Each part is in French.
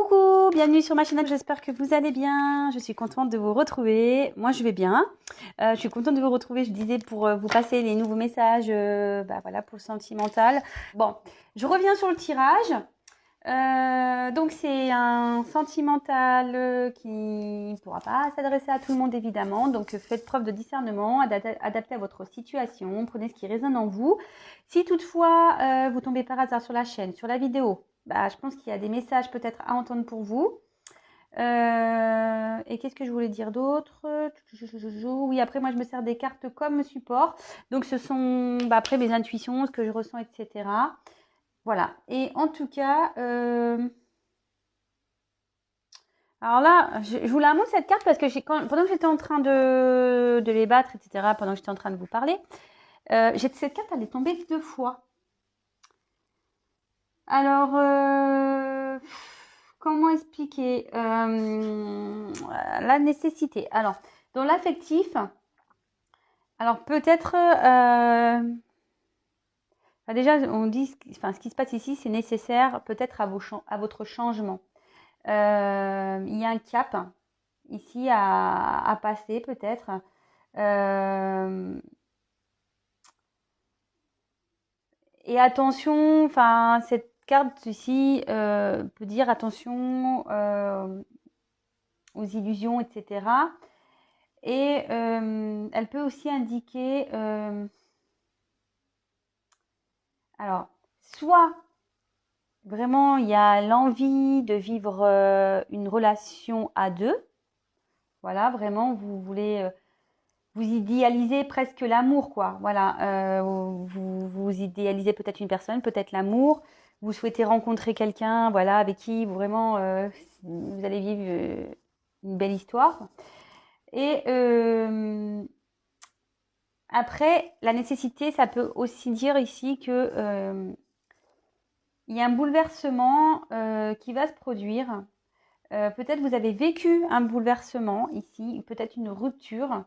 Coucou, bienvenue sur ma chaîne, j'espère que vous allez bien. Je suis contente de vous retrouver. Moi, je vais bien. Je suis contente de vous retrouver, je disais, pour vous passer les nouveaux messages voilà, pour le sentimental. Bon, je reviens sur le tirage. Donc, c'est un sentimental qui ne pourra pas s'adresser à tout le monde, évidemment. Donc, faites preuve de discernement, adaptez à votre situation, prenez ce qui résonne en vous. Si toutefois, vous tombez par hasard sur la chaîne, sur la vidéo, je pense qu'il y a des messages peut-être à entendre pour vous. Et qu'est-ce que je voulais dire d'autre? Oui, après, moi, je me sers des cartes comme support. Donc, ce sont après mes intuitions, ce que je ressens, etc. Voilà. Et en tout cas, alors là, je vous la montre cette carte parce que pendant que j'étais en train de les battre, etc., pendant que j'étais en train de vous parler, cette carte, elle est tombée 2 fois. Alors, comment expliquer la nécessité? Alors, dans l'affectif, alors peut-être, déjà, on dit, ce qui se passe ici, c'est nécessaire peut-être à votre changement. Il y a un cap ici à passer peut-être. Et attention, cette carte ici peut dire attention aux illusions, etc. Et elle peut aussi indiquer, alors, soit vraiment il y a l'envie de vivre une relation à deux. Voilà, vraiment, vous voulez, vous idéalisez presque l'amour, quoi. Voilà, vous idéalisez peut-être une personne, peut-être l'amour. Vous souhaitez rencontrer quelqu'un, voilà, avec qui vous vraiment vous allez vivre une belle histoire. Et après, la nécessité, ça peut aussi dire ici que il y a un bouleversement qui va se produire. Peut-être vous avez vécu un bouleversement ici, peut-être une rupture,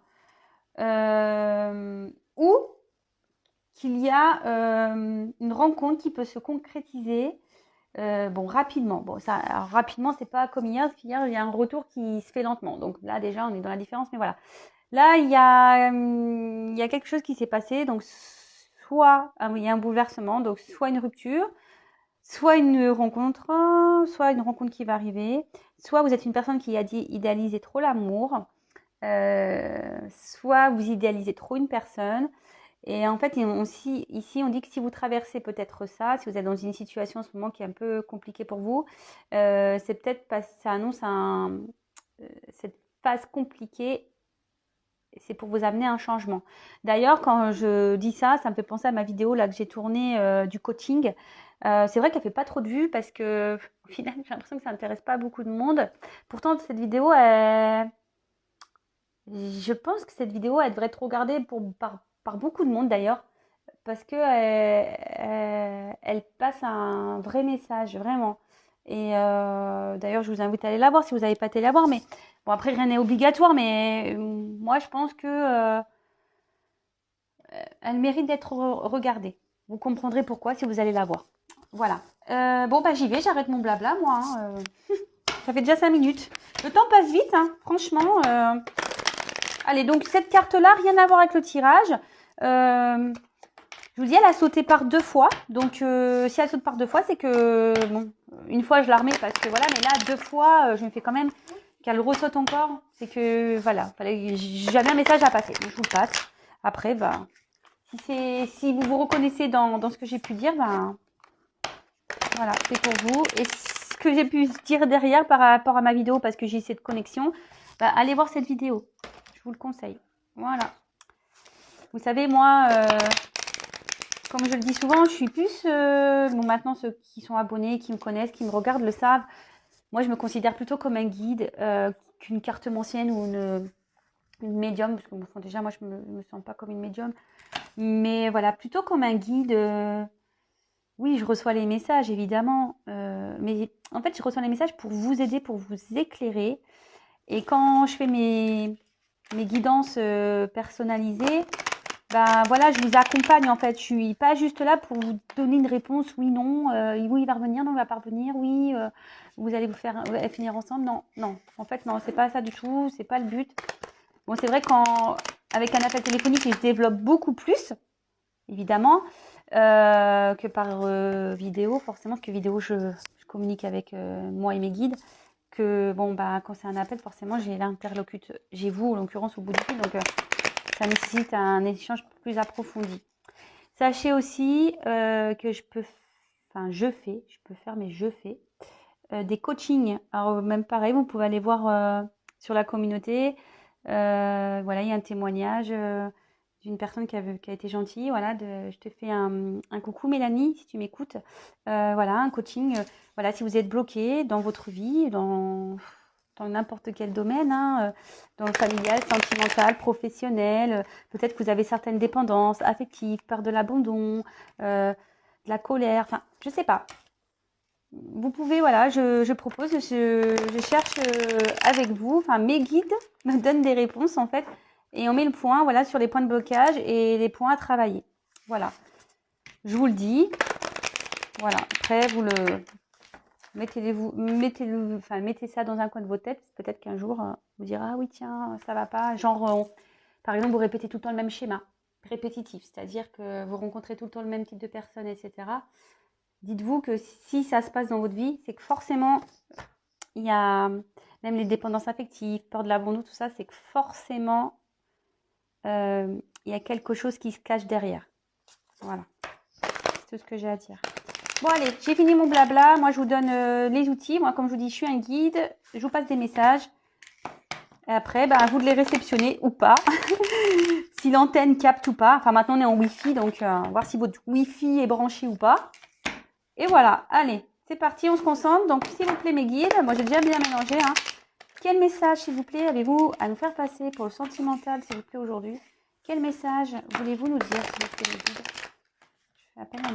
ou qu'il y a une rencontre qui peut se concrétiser rapidement. Bon, ça, alors, rapidement, c'est pas comme hier, parce qu'hier, il y a un retour qui se fait lentement. Donc là, déjà, on est dans la différence, mais voilà. Là, il y a quelque chose qui s'est passé. Donc, soit il y a un bouleversement, donc soit une rupture, soit une rencontre qui va arriver, soit vous êtes une personne qui a idéalisé trop l'amour, soit vous idéalisez trop une personne. Et en fait, ici, on dit que si vous traversez peut-être ça, si vous êtes dans une situation en ce moment qui est un peu compliquée pour vous, c'est peut-être ça annonce cette phase compliquée. C'est pour vous amener un changement. D'ailleurs, quand je dis ça, ça me fait penser à ma vidéo là que j'ai tournée du coaching. C'est vrai qu'elle fait pas trop de vues parce que au final, j'ai l'impression que ça n'intéresse pas beaucoup de monde. Pourtant, cette vidéo, je pense que cette vidéo, elle devrait être regardée par beaucoup de monde d'ailleurs, parce que elle passe un vrai message, vraiment. Et d'ailleurs, je vous invite à aller la voir si vous n'avez pas été la voir. Mais bon, après, rien n'est obligatoire, mais moi, je pense que elle mérite d'être regardée. Vous comprendrez pourquoi si vous allez la voir. Voilà. J'y vais, j'arrête mon blabla, moi. Ça fait déjà 5 minutes. Le temps passe vite, hein, franchement. Allez, donc cette carte-là, rien à voir avec le tirage. Je vous dis, elle a sauté par 2 fois. Donc, si elle saute par 2 fois, c'est que, bon, une fois, je la remets parce que voilà. Mais là, 2 fois, je me fais quand même qu'elle ressaute encore. C'est que, voilà, j'avais un message à passer. Donc, je vous le passe. Après, si vous vous reconnaissez dans ce que j'ai pu dire, voilà, c'est pour vous. Et ce que j'ai pu dire derrière par rapport à ma vidéo, parce que j'ai cette connexion, allez voir cette vidéo. Je vous le conseille. Voilà. Vous savez, moi, comme je le dis souvent, je suis plus... maintenant, ceux qui sont abonnés, qui me connaissent, qui me regardent, le savent. Moi, je me considère plutôt comme un guide qu'une carte ancienne ou une médium. Parce que déjà, moi, je me sens pas comme une médium. Mais voilà, plutôt comme un guide... oui, je reçois les messages, évidemment. Mais en fait, je reçois les messages pour vous aider, pour vous éclairer. Et quand je fais mes guidances personnalisées, ben voilà, je vous accompagne en fait. Je suis pas juste là pour vous donner une réponse, oui, non, oui, il va revenir, non, il va pas revenir, oui, vous allez vous faire finir ensemble. Non, non, en fait, non, c'est pas ça du tout, c'est pas le but. Bon, c'est vrai qu'avec un appel téléphonique, je développe beaucoup plus, évidemment, que par vidéo, forcément, parce que vidéo, je communique avec moi et mes guides. Que bon, bah, quand c'est un appel, forcément, j'ai l'interlocuteur, j'ai vous, en l'occurrence, au bout du fil, donc ça nécessite un échange plus approfondi. Sachez aussi que je peux des coachings. Alors même pareil, vous pouvez aller voir sur la communauté. Voilà, il y a un témoignage d'une personne qui a été gentille. Voilà, je te fais un coucou Mélanie, si tu m'écoutes. Voilà, un coaching. Voilà, si vous êtes bloqué dans votre vie, dans n'importe quel domaine, hein, dans le familial, sentimental, professionnel. Peut-être que vous avez certaines dépendances affectives, peur de l'abandon, de la colère, enfin, je sais pas. Vous pouvez, voilà, je propose, je cherche avec vous, enfin, mes guides me donnent des réponses, en fait, et on met le point, voilà, sur les points de blocage et les points à travailler. Voilà. Je vous le dis. Voilà. Après, vous le mettez ça dans un coin de votre tête. Peut-être qu'un jour, vous direz, ah oui, tiens, ça va pas. Genre, par exemple, vous répétez tout le temps le même schéma répétitif, c'est-à-dire que vous rencontrez tout le temps le même type de personnes, etc. Dites-vous que si ça se passe dans votre vie, c'est que forcément, il y a même les dépendances affectives, peur de l'abandon, tout ça, c'est que forcément, il y a quelque chose qui se cache derrière. Voilà, c'est tout ce que j'ai à dire. Bon, allez, j'ai fini mon blabla. Moi, je vous donne les outils. Moi, comme je vous dis, je suis un guide. Je vous passe des messages. Et après, à vous de les réceptionner ou pas. Si l'antenne capte ou pas. Enfin, maintenant, on est en Wi-Fi, donc voir si votre Wi-Fi est branché ou pas. Et voilà, allez, c'est parti, on se concentre. Donc, s'il vous plaît, mes guides, moi, j'ai déjà bien mélangé. Hein. Quel message, s'il vous plaît, avez-vous à nous faire passer pour le sentimental, s'il vous plaît, aujourd'hui? Quel message voulez-vous nous dire, s'il vous plaît, les guides? Je fais appel à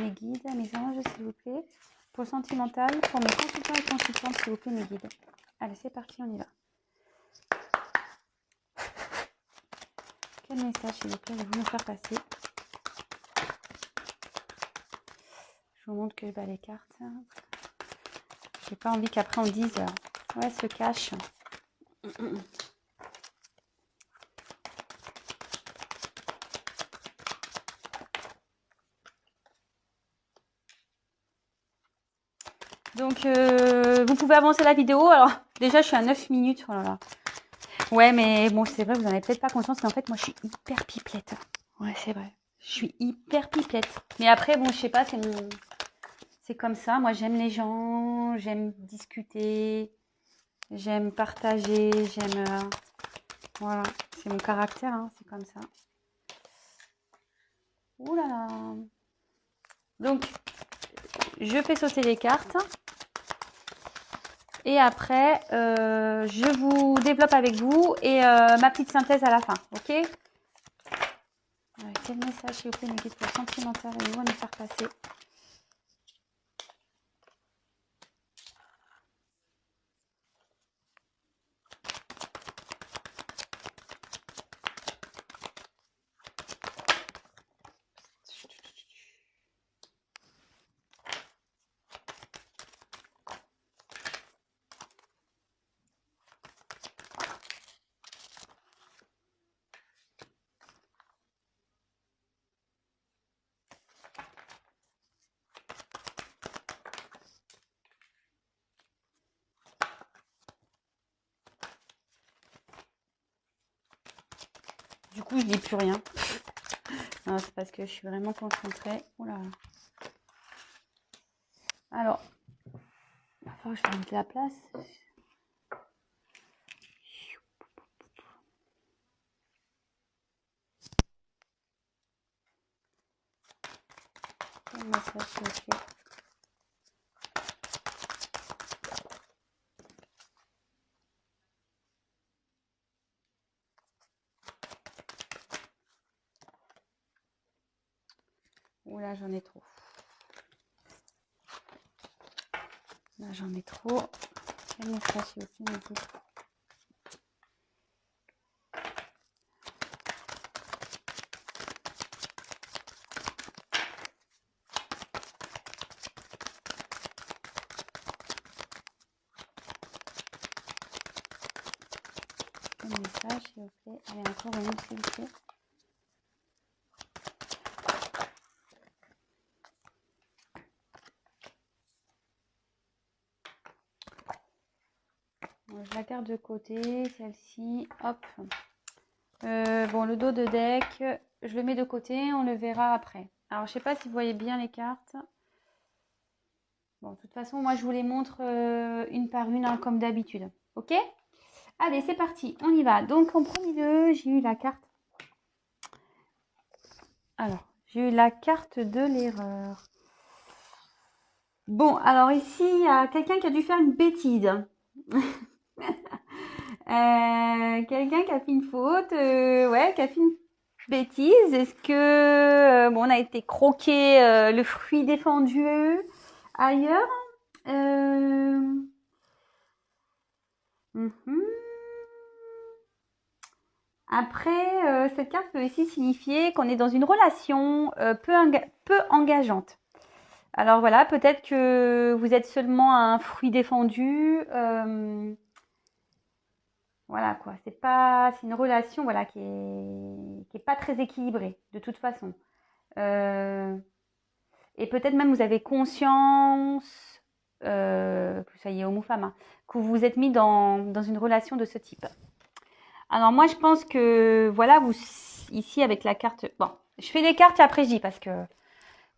mes guides, à mes anges, s'il vous plaît. Pour le sentimental, pour mes consultants et consultantes, s'il vous plaît, mes guides. Allez, c'est parti, on y va. Quel message, s'il vous plaît, allez-vous nous faire passer? Je vous montre que les cartes. J'ai pas envie qu'après on dise ouais, se cache. Donc vous pouvez avancer la vidéo. Alors déjà je suis à 9 minutes. Oh là là. Ouais, mais bon, c'est vrai, vous n'en avez peut-être pas conscience, mais en fait moi je suis hyper pipelette. Ouais, c'est vrai. Je suis hyper pipelette. Mais après, bon, je sais pas, c'est comme ça. Moi j'aime les gens, j'aime discuter, j'aime partager, j'aime voilà, c'est mon caractère, hein, c'est comme ça. Ouh là là. Donc, je fais sauter les cartes. Et après, je vous développe avec vous et ma petite synthèse à la fin. Ok? Ouais, quel message, s'il vous plaît, mes guides pour le sentimental, allez-vous à nous faire passer? Du coup, je dis plus rien. Non, c'est parce que je suis vraiment concentrée. Oula. Alors, il va falloir que je mette la place. Quel message, s'il vous plaît? Oula, j'en ai trop. Là, j'en ai trop. Quel message, s'il vous plaît, mes guides? un message, s'il vous plaît. Allez, encore une, s'il vous plaît. Bon, je la garde de côté, celle-ci. Hop. Bon, le dos de deck, je le mets de côté, on le verra après. Alors, je sais pas si vous voyez bien les cartes. Bon, de toute façon, moi, je vous les montre une par une, hein, comme d'habitude. Ok? Allez, c'est parti, on y va. Donc, en premier lieu, j'ai eu la carte. Alors, j'ai eu la carte de l'erreur. Bon, alors ici, il y a quelqu'un qui a dû faire une bêtise. Quelqu'un qui a fait une faute, ouais, qui a fait une bêtise. Est-ce que bon, on a été croqué le fruit défendu ailleurs? Mhm. Après, cette carte peut aussi signifier qu'on est dans une relation peu engageante. Alors voilà, peut-être que vous êtes seulement un fruit défendu. Voilà quoi, c'est une relation voilà qui est pas très équilibrée de toute façon. Et peut-être même vous avez conscience, que ça y est homme ou femme, hein, que vous vous êtes mis dans une relation de ce type. Alors moi je pense que voilà, vous ici avec la carte. Bon, je fais les cartes et après je dis parce que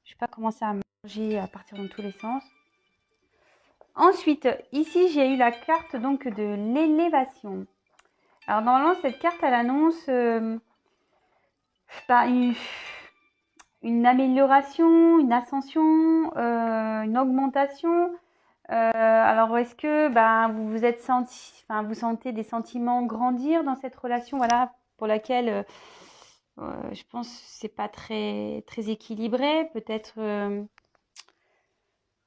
je vais pas commencer à manger à partir dans tous les sens. Ensuite, ici j'ai eu la carte donc de l'élévation. Alors normalement cette carte elle annonce une amélioration, une ascension, une augmentation. Alors est-ce que vous vous êtes vous sentez des sentiments grandir dans cette relation, voilà, pour laquelle je pense que c'est pas très très équilibré. Peut-être,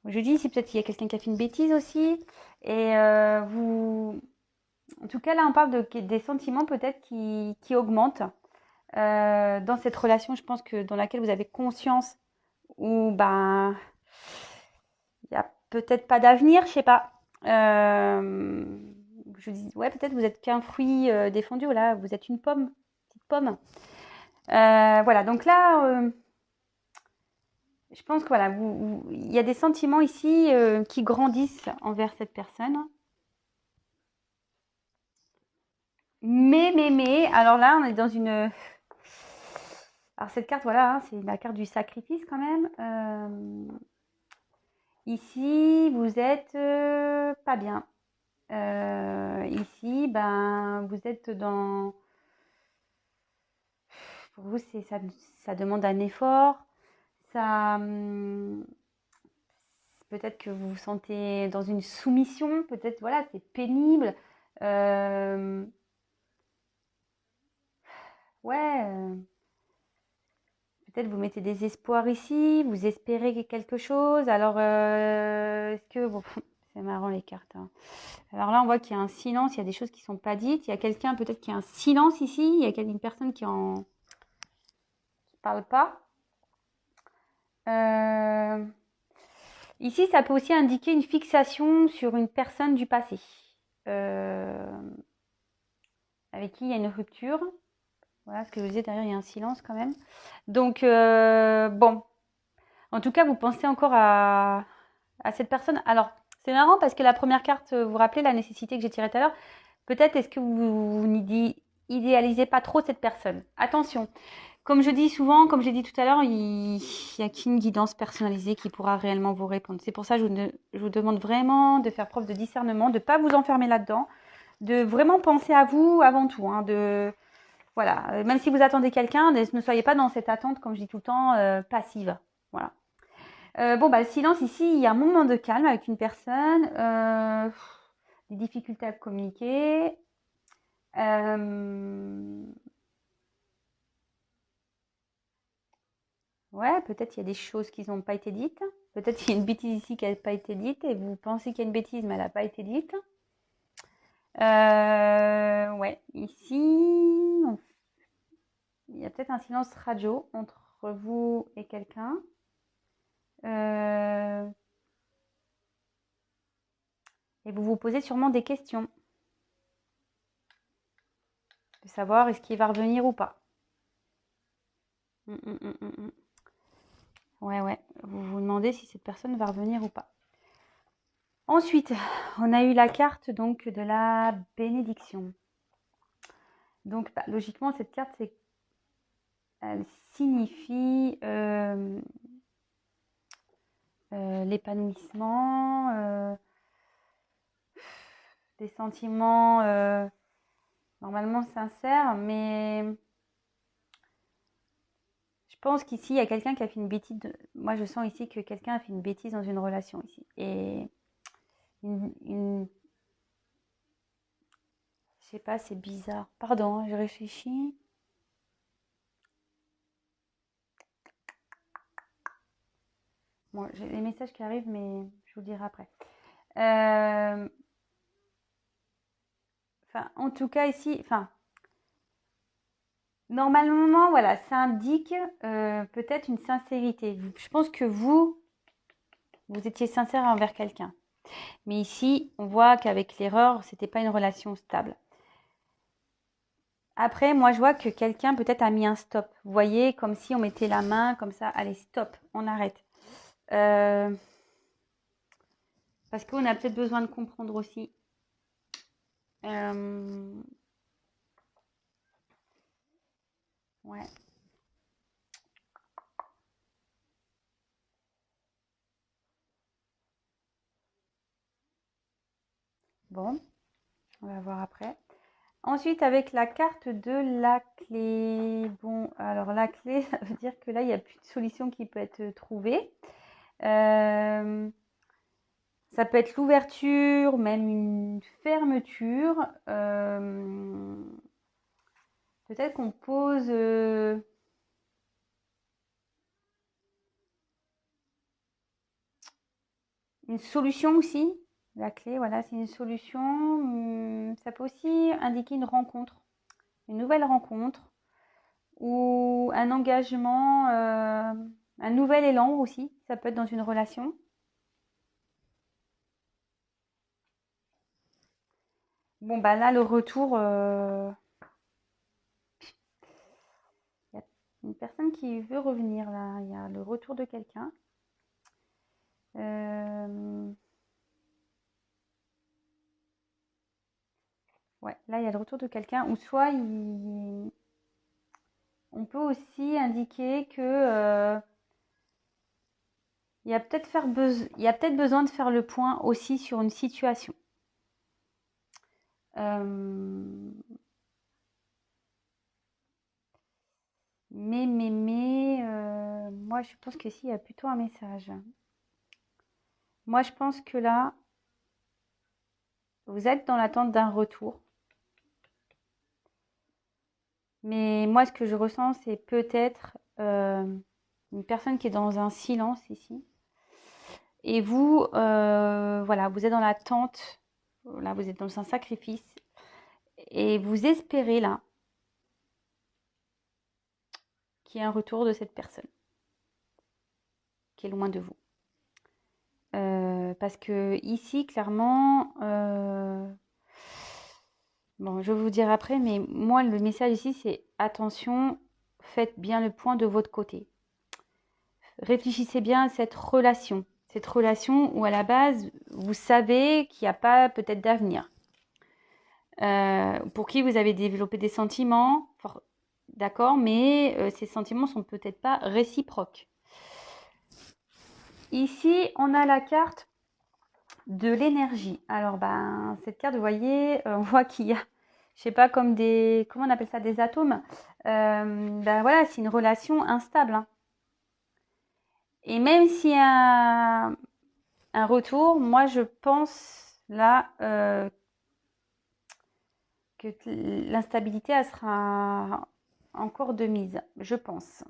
je dis, si peut-être il y a quelqu'un qui a fait une bêtise aussi. Et en tout cas là, on parle des sentiments peut-être qui augmentent. Dans cette relation, je pense que dans laquelle vous avez conscience ou il y a peut-être pas d'avenir, je sais pas. Je dis ouais, peut-être vous êtes qu'un fruit défendu, voilà, vous êtes une pomme, petite pomme. Voilà, donc là, je pense que voilà, il y a des sentiments ici qui grandissent envers cette personne. Mais, alors là, on est dans une. Alors cette carte, voilà, hein, c'est la carte du sacrifice quand même. Ici, vous êtes pas bien. Ici, vous êtes dans. Pour vous, ça demande un effort. Ça, peut-être que vous vous sentez dans une soumission. Peut-être, voilà, c'est pénible. Ouais. Peut-être vous mettez des espoirs ici, vous espérez quelque chose. Alors, est-ce que... Bon, c'est marrant les cartes, hein. Alors là, on voit qu'il y a un silence, il y a des choses qui ne sont pas dites. Il y a quelqu'un peut-être qui a un silence ici. Il y a une personne qui ne parle pas. Ici, ça peut aussi indiquer une fixation sur une personne du passé. Avec qui il y a une rupture. Voilà ce que je vous disais, derrière, il y a un silence quand même. Donc, bon. En tout cas, vous pensez encore à cette personne. Alors, c'est marrant parce que la première carte, vous vous rappelez la nécessité que j'ai tirée tout à l'heure. Peut-être est-ce que vous n'idéalisez pas trop cette personne. Attention, comme je dis souvent, comme j'ai dit tout à l'heure, il n'y a qu'une guidance personnalisée qui pourra réellement vous répondre. C'est pour ça que je vous demande vraiment de faire preuve de discernement, de ne pas vous enfermer là-dedans, de vraiment penser à vous avant tout. Hein, voilà, même si vous attendez quelqu'un, ne soyez pas dans cette attente, comme je dis tout le temps, passive. Voilà. Bon, le silence ici, il y a un moment de calme avec une personne, des difficultés à communiquer. Ouais, peut-être il y a des choses qui n'ont pas été dites. Peut-être qu'il y a une bêtise ici qui n'a pas été dite et vous pensez qu'il y a une bêtise, mais elle n'a pas été dite. Ouais, ici, il y a peut-être un silence radio entre vous et quelqu'un. Et vous vous posez sûrement des questions. veux savoir est-ce qu'il va revenir ou pas. Ouais, ouais. Vous vous demandez si cette personne va revenir ou pas. Ensuite, on a eu la carte donc de la bénédiction. Donc, bah, logiquement, cette carte, elle signifie l'épanouissement, des sentiments normalement sincères, mais je pense qu'ici, il y a quelqu'un qui a fait une bêtise. Moi, je sens ici que quelqu'un a fait une bêtise dans une relation ici. Et je sais pas, c'est bizarre. Pardon, je réfléchis. Bon, j'ai des messages qui arrivent, mais je vous le dirai après. Enfin, en tout cas, ici, enfin, normalement, voilà, ça indique peut-être une sincérité. Je pense que vous étiez sincère envers quelqu'un. Mais ici, on voit qu'avec l'erreur, c'était pas une relation stable. Après, moi, je vois que quelqu'un peut-être a mis un stop. Vous voyez, comme si on mettait la main comme ça. Allez, stop, on arrête. Parce qu'on a peut-être besoin de comprendre aussi. Ouais. Bon, on va voir après. Ensuite, avec la carte de la clé. Bon, alors la clé, ça veut dire que là, il n'y a plus de solution qui peut être trouvée. Ça peut être l'ouverture, même une fermeture. Peut-être qu'on pose une solution aussi. La clé, voilà, c'est une solution. Ça peut aussi indiquer une rencontre, une nouvelle rencontre ou un engagement, un nouvel élan aussi. Ça peut être dans une relation. Bon, bah là, le retour, il y a une personne qui veut revenir là. Il y a le retour de quelqu'un. Ouais, là, il y a le retour de quelqu'un. Ou soit, on peut aussi indiquer que il y a peut-être besoin de faire le point aussi sur une situation. Mais moi, je pense que si, il y a plutôt un message. Moi, je pense que là, vous êtes dans l'attente d'un retour. Mais moi, ce que je ressens, c'est peut-être une personne qui est dans un silence ici. Et vous, voilà, vous êtes dans l'attente. Là, vous êtes dans un sacrifice. Et vous espérez là qu'il y ait un retour de cette personne qui est loin de vous. Parce que ici, clairement, bon, je vais vous dire après, mais moi, le message ici, c'est attention, faites bien le point de votre côté. Réfléchissez bien à cette relation où à la base, vous savez qu'il n'y a pas peut-être d'avenir. Pour qui vous avez développé des sentiments, d'accord, mais ces sentiments sont peut-être pas réciproques. Ici, on a la carte de l'énergie. Alors, ben, cette carte, vous voyez, on voit qu'il y a, je sais pas, comme comment on appelle ça, des atomes. Ben voilà, c'est une relation instable. Hein. Et même s'il y a un retour, moi, je pense là que l'instabilité, elle sera encore de mise, je pense.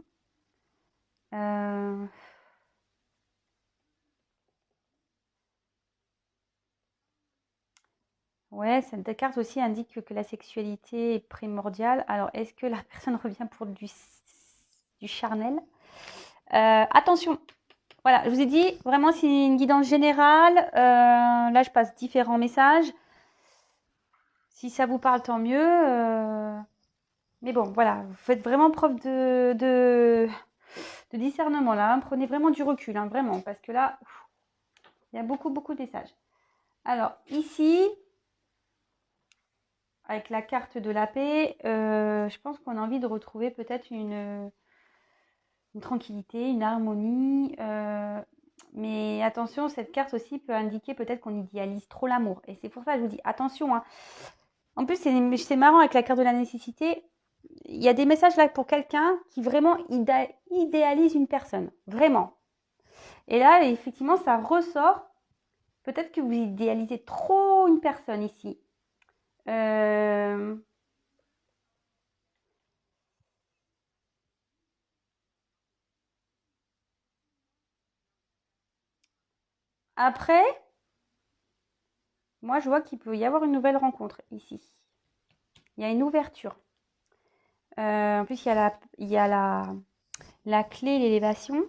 Ouais, cette carte aussi indique que la sexualité est primordiale. Alors, est-ce que la personne revient pour du charnel? Attention, voilà, je vous ai dit, vraiment, c'est une guidance générale. Là, je passe différents messages. Si ça vous parle, tant mieux. Mais bon, voilà, vous faites vraiment preuve de discernement là, hein. Prenez vraiment du recul, hein, vraiment, parce que là, il y a beaucoup, beaucoup de messages. Alors, ici, avec la carte de la paix, je pense qu'on a envie de retrouver peut-être une tranquillité, une harmonie. Mais attention, cette carte aussi peut indiquer peut-être qu'on idéalise trop l'amour. Et c'est pour ça que je vous dis, attention, hein. En plus, c'est marrant avec la carte de la nécessité. Il y a des messages là pour quelqu'un qui vraiment idéalise une personne. Vraiment. Et là, effectivement, ça ressort. Peut-être que vous idéalisez trop une personne ici. Euh, Après, moi, je vois qu'il peut y avoir une nouvelle rencontre ici. Il y a une ouverture. En plus, il y a la clé, l'élévation.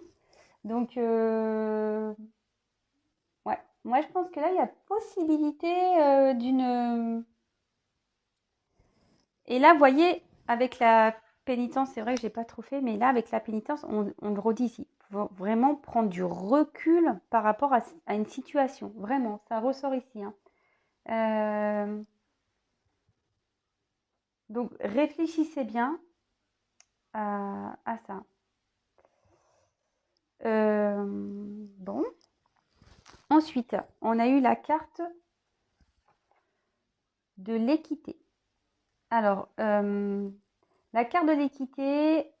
Donc, ouais. Moi, je pense que là, il y a possibilité d'une... Et là, vous voyez, avec la pénitence, c'est vrai que j'ai pas trop fait, mais là, avec la pénitence, on le redit ici. Faut vraiment prendre du recul par rapport à une situation. Vraiment, ça ressort ici, hein. Euh, donc, réfléchissez bien à ça. Bon. Ensuite, on a eu la carte de l'équité. Alors, la carte de l'équité,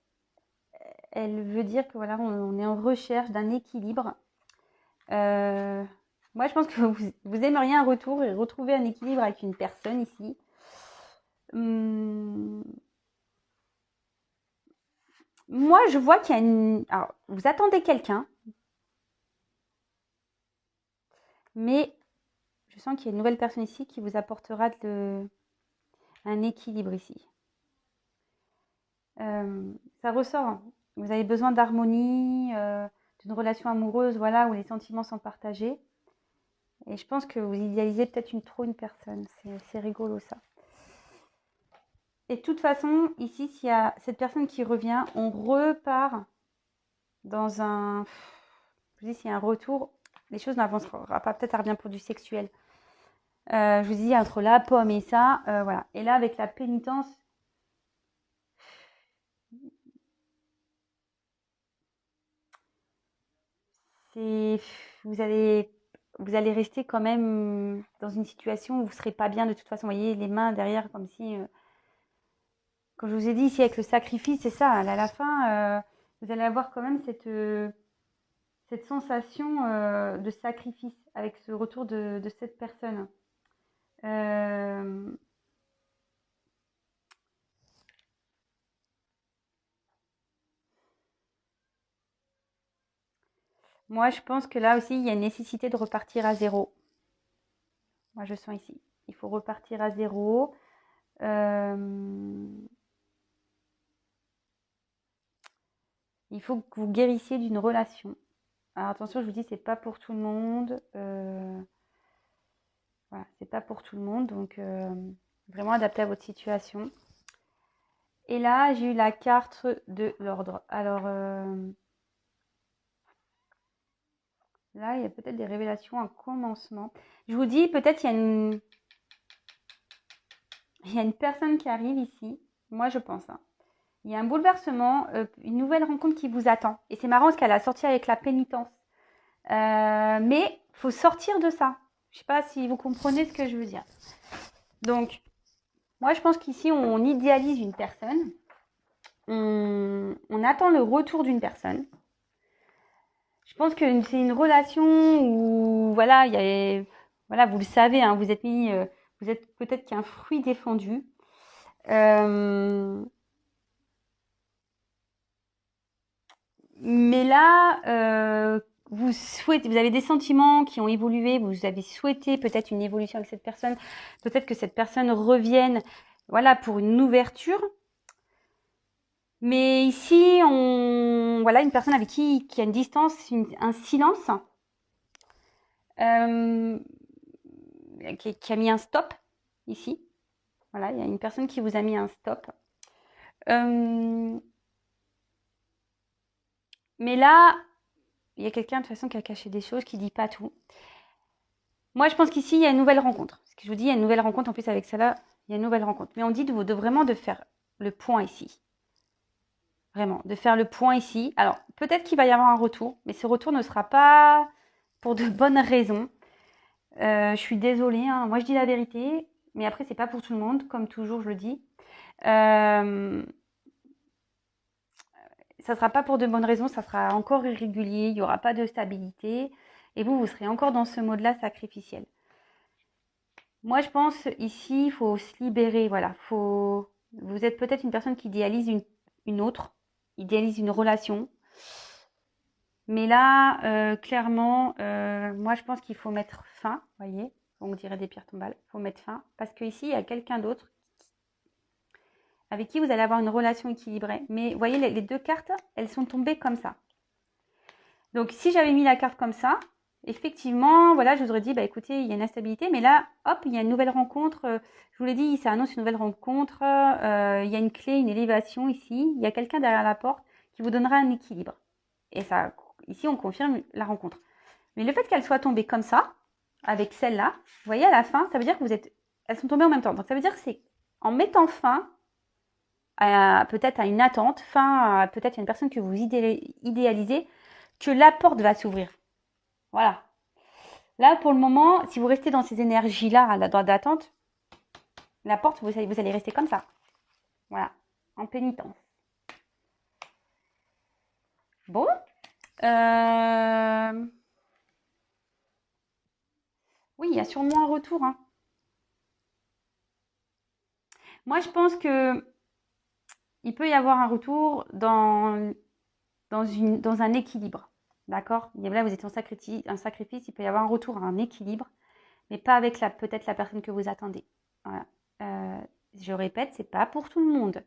elle veut dire que voilà, on est en recherche d'un équilibre. Moi, je pense que vous aimeriez un retour et retrouver un équilibre avec une personne ici. Moi, je vois qu'il y a une... Alors, vous attendez quelqu'un, mais je sens qu'il y a une nouvelle personne ici qui vous apportera un équilibre ici. Ça ressort, hein. Vous avez besoin d'harmonie, d'une relation amoureuse, voilà, où les sentiments sont partagés. Et je pense que vous idéalisez peut-être trop une personne. C'est rigolo ça. Et de toute façon, ici, s'il y a cette personne qui revient, on repart dans un... Je vous dis, s'il y a un retour, les choses n'avanceront pas. Peut-être ça revient pour du sexuel. Je vous dis, entre la pomme et ça, voilà. Et là, avec la pénitence, c'est... Vous allez rester quand même dans une situation où vous ne serez pas bien de toute façon. Vous voyez, les mains derrière, comme si... Comme je vous ai dit ici, avec le sacrifice, c'est ça. À la fin, vous allez avoir quand même cette sensation de sacrifice avec ce retour de cette personne. Euh, Moi, je pense que là aussi, il y a une nécessité de repartir à zéro. Moi, je sens ici. Il faut repartir à zéro. Il faut que vous guérissiez d'une relation. Alors attention, je vous dis, c'est pas pour tout le monde. Voilà, c'est pas pour tout le monde. Donc, vraiment adapté à votre situation. Et là, j'ai eu la carte de l'ordre. Alors, là, il y a peut-être des révélations, un commencement. Je vous dis, peut-être il y a une personne qui arrive ici. Moi, je pense, hein. Il y a un bouleversement, une nouvelle rencontre qui vous attend. Et c'est marrant parce qu'elle a sorti avec la pénitence. Mais il faut sortir de ça. Je ne sais pas si vous comprenez ce que je veux dire. Donc, moi, je pense qu'ici, on idéalise une personne. On attend le retour d'une personne. Je pense que c'est une relation où, voilà, voilà, vous le savez, hein, vous êtes peut-être qu'un fruit défendu. Mais là, vous avez des sentiments qui ont évolué, vous avez souhaité peut-être une évolution avec cette personne, peut-être que cette personne revienne, voilà, pour une ouverture. Mais ici, voilà, une personne avec qui a une distance, un silence, qui a mis un stop ici. Voilà, il y a une personne qui vous a mis un stop. Mais là, il y a quelqu'un de toute façon qui a caché des choses, qui dit pas tout. Moi, je pense qu'ici, il y a une nouvelle rencontre. Ce que je vous dis, il y a une nouvelle rencontre. En plus, avec celle-là, il y a une nouvelle rencontre. Mais on dit vraiment de faire le point ici. Vraiment, de faire le point ici. Alors, peut-être qu'il va y avoir un retour, mais ce retour ne sera pas pour de bonnes raisons. Je suis désolée, hein. Moi je dis la vérité, mais après c'est pas pour tout le monde, comme toujours je le dis. Ça sera pas pour de bonnes raisons, ça sera encore irrégulier, il n'y aura pas de stabilité, et vous serez encore dans ce mode-là sacrificiel. Moi je pense ici, il faut se libérer, voilà. Vous êtes peut-être une personne qui idéalise une autre, idéalise une relation. Mais là, clairement, moi je pense qu'il faut mettre fin, vous voyez, on dirait des pierres tombales, il faut mettre fin, parce qu'ici il y a quelqu'un d'autre avec qui vous allez avoir une relation équilibrée. Mais vous voyez, les deux cartes, elles sont tombées comme ça. Donc si j'avais mis la carte comme ça, effectivement, voilà, je vous aurais dit, bah écoutez, il y a une instabilité, mais là, hop, il y a une nouvelle rencontre. Je vous l'ai dit, ça annonce une nouvelle rencontre. Il y a une clé, une élévation ici. Il y a quelqu'un derrière la porte qui vous donnera un équilibre. Et ça, ici, on confirme la rencontre. Mais le fait qu'elle soit tombée comme ça, avec celle-là, vous voyez, à la fin, ça veut dire que elles sont tombées en même temps. Donc ça veut dire que c'est en mettant fin peut-être à une attente, peut-être à une personne que vous idéalisez, que la porte va s'ouvrir. Voilà. Là, pour le moment, si vous restez dans ces énergies-là, d'attente, la porte, vous allez rester comme ça. Voilà, en pénitence. Bon. Oui, il y a sûrement un retour. Hein. Moi, je pense que il peut y avoir un retour dans un équilibre. D'accord? Là, vous êtes en sacrifice, il peut y avoir un retour à un équilibre, mais pas avec peut-être la personne que vous attendez. Voilà. Je répète, c'est pas pour tout le monde.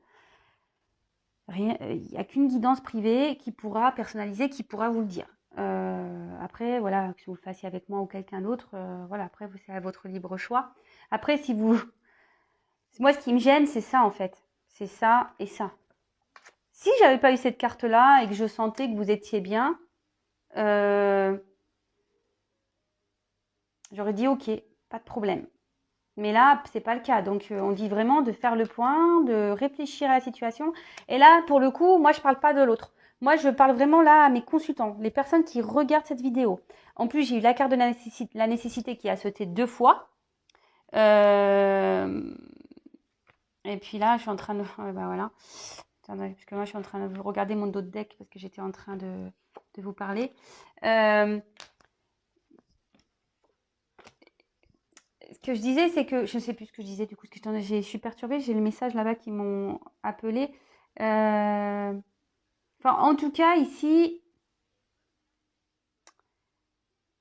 Il n'y a qu'une guidance privée qui pourra personnaliser, qui pourra vous le dire. Après, voilà, que vous le fassiez avec moi ou quelqu'un d'autre, voilà, après, c'est à votre libre choix. Après, moi, ce qui me gêne, c'est ça, en fait. C'est ça et ça. Si j'avais pas eu cette carte-là et que je sentais que vous étiez bien, j'aurais dit ok, pas de problème. Mais là, c'est pas le cas. Donc, on dit vraiment de faire le point, de réfléchir à la situation. Et là, pour le coup, moi, je parle pas de l'autre. Moi, je parle vraiment là à mes consultants, les personnes qui regardent cette vidéo. En plus, j'ai eu la carte de la nécessité qui a sauté 2 fois. Et puis là, je suis en train de... bah voilà. Attendez, parce que moi, je suis en train de regarder mon dos de deck parce que j'étais en train de vous parler. Ce que je disais, c'est que... Je ne sais plus ce que je disais, du coup, parce que je suis perturbée. J'ai le message là-bas qui m'ont appelé. Enfin, en tout cas, ici...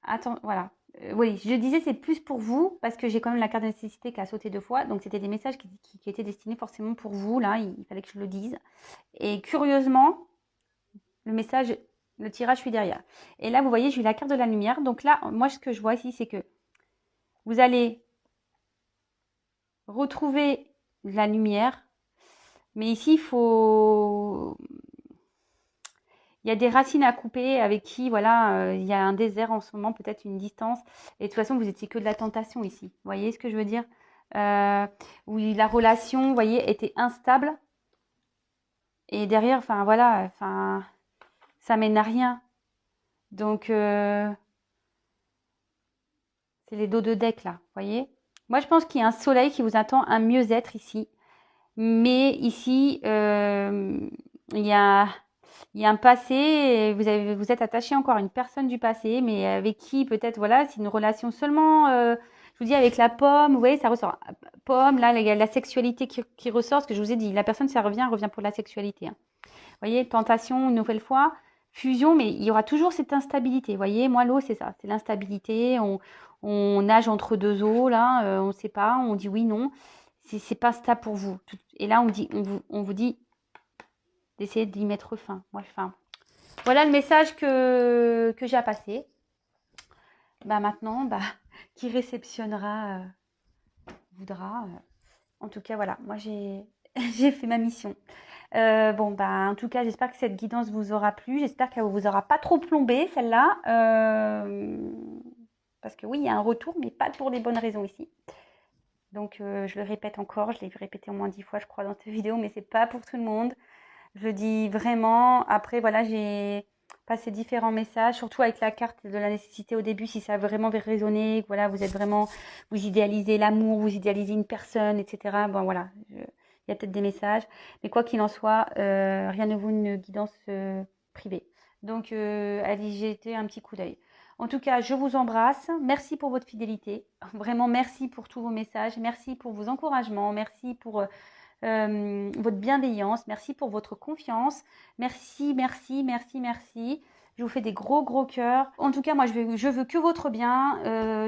Attends, voilà. Oui, je disais, c'est plus pour vous, parce que j'ai quand même la carte de nécessité qui a sauté 2 fois. Donc, c'était des messages qui étaient destinés forcément pour vous. Là, il fallait que je le dise. Et curieusement, le tirage, je suis derrière. Et là, vous voyez, j'ai eu la carte de la lumière. Donc là, moi, ce que je vois ici, c'est que vous allez retrouver la lumière. Mais ici, il y a des racines à couper avec qui, voilà, il y a un désert en ce moment, peut-être une distance. Et de toute façon, vous étiez que de la tentation ici. Vous voyez ce que je veux dire? Oui, la relation, vous voyez, était instable. Et derrière, enfin, voilà, enfin, ça mène à rien. Donc, c'est les dos de deck, là, vous voyez? Moi, je pense qu'il y a un soleil qui vous attend, un mieux-être ici. Mais ici, il y a un passé, vous êtes attaché encore à une personne du passé, mais avec qui peut-être, voilà, c'est une relation seulement, je vous dis, avec la pomme, vous voyez, ça ressort. Pomme, là, il y a la sexualité qui ressort, ce que je vous ai dit. La personne, ça revient pour la sexualité. Hein. Vous voyez, tentation, une nouvelle fois, fusion, mais il y aura toujours cette instabilité. Vous voyez, moi, l'eau, c'est ça, c'est l'instabilité. On nage entre deux eaux, là, on ne sait pas, on dit oui, non. C'est pas stable pour vous. Et là, on vous dit d'essayer d'y mettre fin. Moi, voilà le message que j'ai à passer. Bah maintenant, qui réceptionnera voudra. En tout cas, voilà, moi j'ai j'ai fait ma mission. Bon, bah, en tout cas, j'espère que cette guidance vous aura plu. J'espère qu'elle vous aura pas trop plombé, celle-là. Parce que oui, il y a un retour, mais pas pour les bonnes raisons ici. Donc, je le répète encore, je l'ai répété au moins 10 fois, je crois, dans cette vidéo, mais c'est pas pour tout le monde. Je le dis vraiment. Après, voilà, j'ai passé différents messages, surtout avec la carte de la nécessité au début, si ça a vraiment résonné, voilà, vous êtes vraiment, vous idéalisez l'amour, vous idéalisez une personne, etc. Bon, voilà, il y a peut-être des messages, mais quoi qu'il en soit, rien ne vaut une guidance privée. Donc, allez y jeter un petit coup d'œil. En tout cas, je vous embrasse. Merci pour votre fidélité. Vraiment, merci pour tous vos messages. Merci pour vos encouragements. Merci pour votre bienveillance. Merci pour votre confiance. Merci, merci, merci, merci. Je vous fais des gros, gros cœurs. En tout cas, moi, je veux que votre bien.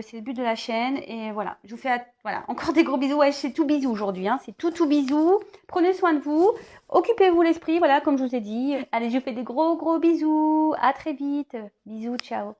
C'est le but de la chaîne. Et voilà, je vous fais voilà, encore des gros bisous. Ouais, c'est tout bisous aujourd'hui. Hein. C'est tout bisous. Prenez soin de vous. Occupez-vous l'esprit. Voilà, comme je vous ai dit. Allez, je vous fais des gros, gros bisous. À très vite. Bisous, ciao.